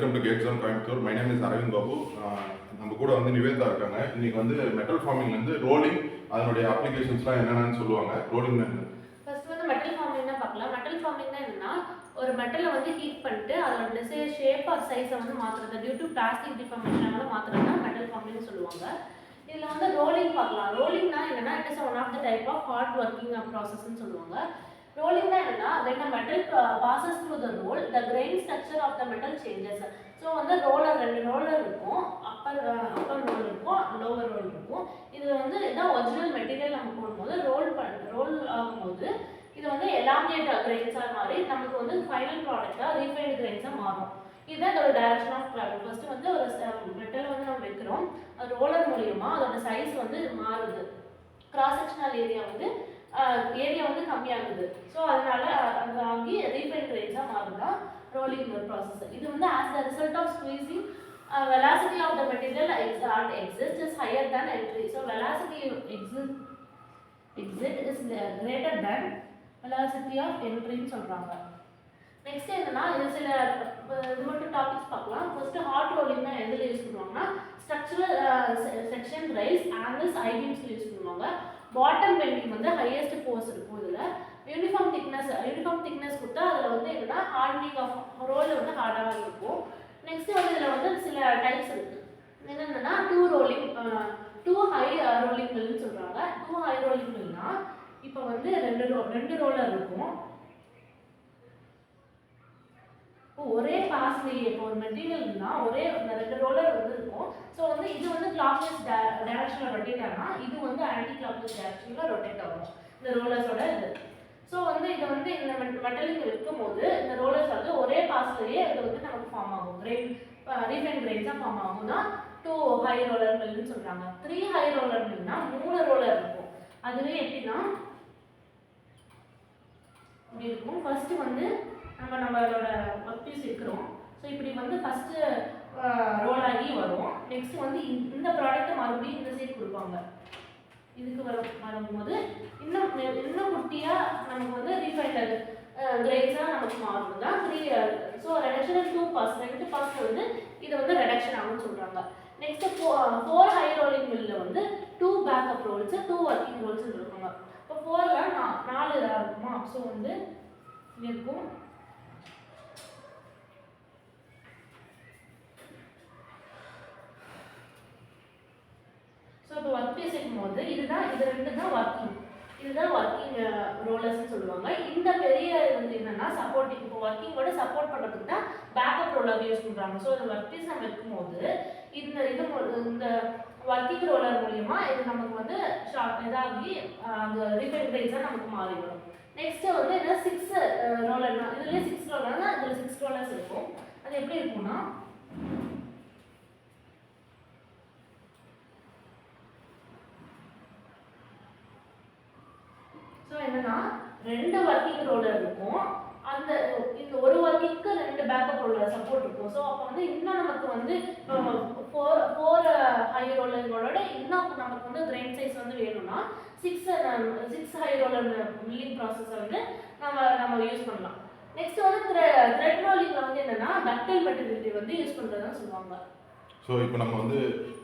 Welcome to CAT zone Coimbatore. My name is Aravind Babu. நம்ம கூட வந்து நிவேதா இருக்காங்க. இன்னைக்கு வந்து மெட்டல் ஃபார்மிங் வந்து ரோலிங் அதனுடைய அப்ளிகேஷன்ஸ்லாம் என்னென்னு சொல்லுவாங்க. ரோலிங் ஃபர்ஸ்ட் வந்து மெட்டல் ஃபார்மிங் தான் பார்க்கலாம். மெட்டல் ஃபார்மிங் தான் என்னன்னா, ஒரு மெட்டலை வந்து ஹீட் பண்ணிட்டு அதோட டிசைர் ஷேப் ஆர் சைஸை வந்து மாற்றுறது, டியூ டு பிளாஸ்டிக் டிஃபார்மேஷனால மாற்றுறது தான் மெட்டல் ஃபார்மிங்னு சொல்லுவாங்க. இதில் வந்து ரோலிங் பார்க்கலாம். ரோலிங்னா என்னன்னா, it is one of the type of hard working ப்ராசஸ்ன்னு சொல்லுவாங்க. ரோலிங்னா என்னன்னா, when a metal passes through the roll, the grain structure of the metal changes. So வந்து ரெண்டு ரோலர் இருக்கும், அப்பர் ரோல் இருக்கும், லோவர் ரோல் இருக்கும். இதில் வந்து இதான் ஒரிஜினல் மெட்டீரியல் நம்ம போடும்போது ரோல் ஆகும்போது இது வந்து எலாமினேட் கிரெயின்ஸாக மாறி நமக்கு வந்து ஃபைனல் ப்ராடக்டாக ரீஃபைன்டு கிரெயின்ஸாக மாறும். இதுதான் இதோட டைரக்ஷன் ஆஃப் ட்ராவல். ஃபர்ஸ்ட் வந்து ஒரு மெட்டல் வந்து நம்ம வைக்கிறோம், அது ரோலர் மூலியமா அதோட சைஸ் வந்து மாறுது, கிராஸ் செக்ஷனல் ஏரியா வந்து கம்மியாகுது. ஸோ அதனால அது ஆகி ரீஃபைன் கிரெயின்ஸாக மாறுதா ரோலிங் ப்ராசஸ். இது வந்து as the result of squeezing velocity of the material at exit is higher than entry. So velocity exit is greater than velocity of entry ன்னு சொல்றாங்க. நெக்ஸ்ட் என்னன்னா, இது சில இது மட்டும் டாபிக்ஸ் பார்க்கலாம். ஃபர்ஸ்ட் ஹாட் ரோலிங்னா எதில் யூஸ் பண்ணுவாங்கன்னா, ஸ்ட்ரக்சரல் செக்ஷன் ரைஸ் ஆங்கிள்ஸ் ஐபீம்ஸ்ல யூஸ் பண்ணுவாங்க. பாட்டம் பெண்டிங் வந்து ஹையஸ்ட் ஃபோர்ஸ் இருக்கும். இதில் யூனிஃபார்ம் திக்னஸ் கொடுத்தா அதில் வந்து என்னன்னா ஹார்டனிங் ஆஃப் ரோல் வந்து ஹார்டாக இருக்கும். நெக்ஸ்ட் வந்து இதில் வந்து சில டைப்ஸ் இருக்கு. என்னென்னா டூ ஹை ரோலிங் மில்னு சொல்கிறாங்க. டூ ஹை ரோலிங் மில்னா இப்போ வந்து ரெண்டு ரோலர் இருக்கும். ஒரே பாஸ்லேயே இப்போ ஒரு மெட்டீரியல்னா ஒரே ரெண்டு ரோலர் வந்து இருக்கும். ஸோ வந்து இது வந்து கிளாக்வைஸ் டைரக்ஷனில் ரொட்டேட் ஆனால் இது வந்து ஆன்டி கிளாக்வைஸ் டைரக்ஷனில் ரொட்டேட் ஆகும் இந்த ரோலர்ஸோட இது. ஸோ வந்து இதை வந்து இந்த மெட்டலிங் இருக்கும் போது இந்த ரோலர்ஸ் வந்து ஒரே பாஸ்லேயே இது வந்து நமக்கு ஃபார்ம் ஆகும், ரீஃபைன் கிரெயின்ஸாக ஃபார்ம் ஆகும்னா டூ ஹை ரோலர் மில்னு சொல்கிறாங்க. 3 ஹை ரோலர் மில்னா 3 ரோலர் இருக்கும். அதுவே எப்படின்னா இப்படி இருக்கும். ஃபர்ஸ்ட் வந்து நம்மளோட ஒர்க் பீஸ் இருக்கிறோம். ஸோ இப்படி வந்து ஃபர்ஸ்ட் ரோல் ஆகி வரும். நெக்ஸ்ட் வந்து இந்த ப்ராடக்ட்டை மறுபடியும் இந்த சைட் கொடுப்பாங்க. இதுக்கு வரும்போது இன்னும் குட்டியாக நமக்கு வந்து ரீஃபைண்டட் கிரெயின்ஸாக நமக்கு மாறும் தான் 3. ஸோ ரெடக்ஷன் 2 பாஸ் வந்து இதை வந்து ரெடக்ஷன் ஆகும்னு சொல்கிறாங்க. நெக்ஸ்ட் 4 ஹை ரோலிங் மில்ல வந்து 2 பேக்கப் ரோல்ஸ் 2 ஒர்க்கிங் ரோல்ஸ் இருக்காங்க. இப்போ 4ல் 4 இருக்குமா. ஸோ வந்து இருக்கும். ஸோ இப்போ ஒர்க் பீஸ் இருக்கும்போது இது ரெண்டு தான் ஒர்க்கிங் ரோலர்ஸ்ன்னு சொல்லுவாங்க. இந்த பெரிய வந்து என்னன்னா சப்போர்ட்டிங், இப்போ ஒர்க்கிங்கோட சப்போர்ட் பண்ணுறதுக்கு தான் பேக்கப் ரோலர் யூஸ் பண்ணுறாங்க. ஸோ இந்த ஒர்க் பீஸ் நம்ம இருக்கும்போது இந்த ஒர்க்கிங் ரோலர் மூலியமா இது நமக்கு வந்து இதாகி அந்த ரீஃபைன் கிரெயின்ஸாக நமக்கு மாறிடும். நெக்ஸ்ட் வந்து என்ன 6 ரோலர்னா இதுலேயே 6 ரோலர்னா இதில் 6 ரோலர்ஸ் இருக்கும். அது எப்படி இருக்கும்னா என்னன்னா 2 ஒர்க்கிங் ரோலர் இருக்கும். இந்த ஒரு ஒர்க்கிங்க்கு 2 பேக்கப் ரோலர் சப்போர்ட் இருக்கும். ஸோ அப்போ வந்து இன்னும் நமக்கு வந்து 4 ஹை ரோலர்களோட இன்னும் நமக்கு வந்து கிரெயின் சைஸ் வந்து வேணும்னா 6 ஹை ரோலர் மில்லிங் ப்ராசஸை வந்து நம்ம யூஸ் பண்ணலாம். நெக்ஸ்ட் வந்து த்ரெட் ரோலிங்ல வந்து என்னன்னா டக்டைல் மெட்டீரியல் வந்து யூஸ் பண்ணுறதுன்னு சொல்லுவாங்க. ஸோ இப்போ நம்ம வந்து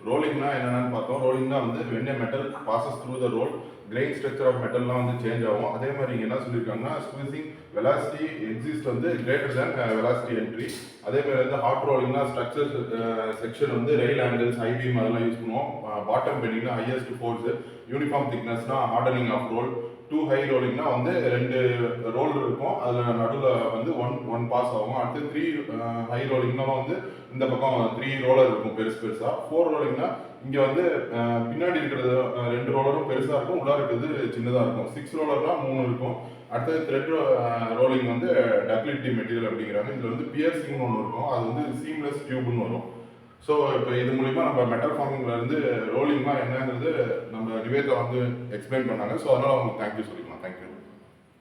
ரோலிங்னா என்னென்னு பார்த்தோம். ரோலிங்னா வந்து when metal passes through the roll grain structure of மெட்டல்லாம் வந்து சேஞ்ச் ஆகும். அதே மாதிரி இங்கே என்ன சொல்லியிருக்காங்கன்னா, ஸ்குவீசிங் வெலாசிட்டி எக்ஸிஸ்ட் வந்து கிரேட்டர் தேன் வெலாசிட்டி என்ட்ரி. அதே மாதிரி வந்து ஹாட் ரோலிங்னா ஸ்ட்ரக்சர் செக்ஷன் வந்து ரெயில் ஆங்கிள்ஸ் ஐபீம் அதெல்லாம் யூஸ் பண்ணுவோம். பாட்டம் பெண்டிங்னா ஹையஸ்ட் ஃபோர்ஸ், யூனிஃபார்ம் திக்னஸ்னா ஹார்டனிங் ஆஃப் ரோல். 2 ஹை ரோலிங்னா வந்து 2 ரோல் இருக்கும், அதில் நடுவில் வந்து ஒன் பாஸ் ஆகும். அடுத்து 3 ஹை ரோலிங்னா வந்து இந்த பக்கம் 3 ரோலர் இருக்கும் பெருசாக. 4 ரோலிங்னா இங்கே வந்து பின்னாடி இருக்கிறது 2 ரோலரும் பெருசாக இருக்கும், உள்ளார இருக்கிறது சின்னதாக இருக்கும். 6 ரோலர்னா 3 இருக்கும். அடுத்தது த்ரெட் ரோலிங் வந்து டக்டிலிட்டி மெட்டீரியல் அப்படிங்கிறாங்க. இதில் வந்து பியர்சிங்னு ஒன்று இருக்கும், அது வந்து சீம்லெஸ் டியூப்னு வரும். ஸோ இப்போ இது மூலிமா நம்ம மெட்டல் ஃபார்மிங்லேருந்து ரோலிங்லாம் என்னங்கிறது நம்ம நிவேதா வந்து எக்ஸ்பிளைன் பண்ணாங்க. ஸோ அதனால் அவங்களுக்கு தேங்க்யூ சொல்லிக்கலாம். தேங்க்யூ.